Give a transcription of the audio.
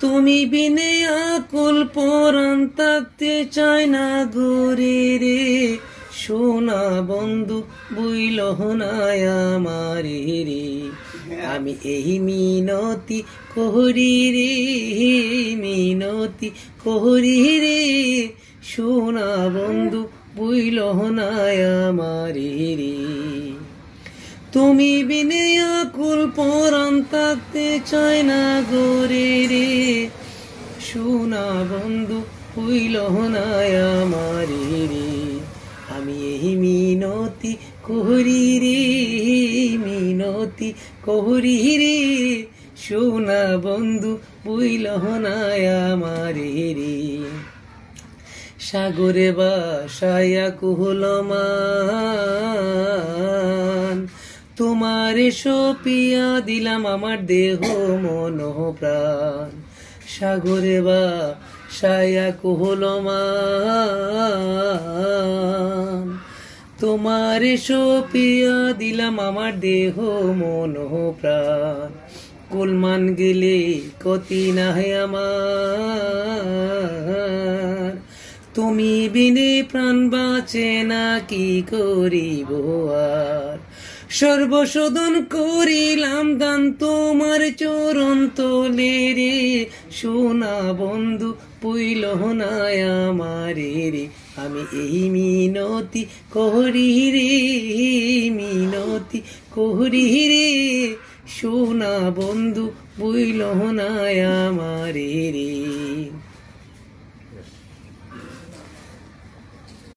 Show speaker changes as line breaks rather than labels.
তুমি বিনে আকুল পরাণ থাকতে চায় না ঘরে রে, সোনা বন্ধু বুইলহ না আমারে রে। আমি এই মিনতি করি রে, মিনতি করি রে, সোনা বন্ধু বুইলহ না আমারে রে। তুমি বিনে আকুল পরাণ থাকতে চায় না ঘরে রে, সোনা বন্ধু বুইলহ না আমারে রে। আমি এই মিনতি করি রে, মিনতি করি রে, সোনা বন্ধু বুইলহ না আমারে রে। সাগরে বাসায়া কুহলমান, তোমারে সপিয়া দিলাম আমার দেহ মন প্রাণ। সাগরে বাসায়া কুহলমান, তোমারে সপিয়া দিলাম আমার দেহ মন প্রাণ। কুলমান গেলে কতি নাহে আমার, তুমি বিনে প্রাণ বাঁচে না কি করিব আর। সর্বশোধন করিলাম দান তোমার চরণ তলে রে, সোনা বন্ধু পুইলহ না আমারে রে। আমি এই মিনতি করি রে, মিনতি করি রে, সোনা বন্ধু বুইলহ না আমারে রে।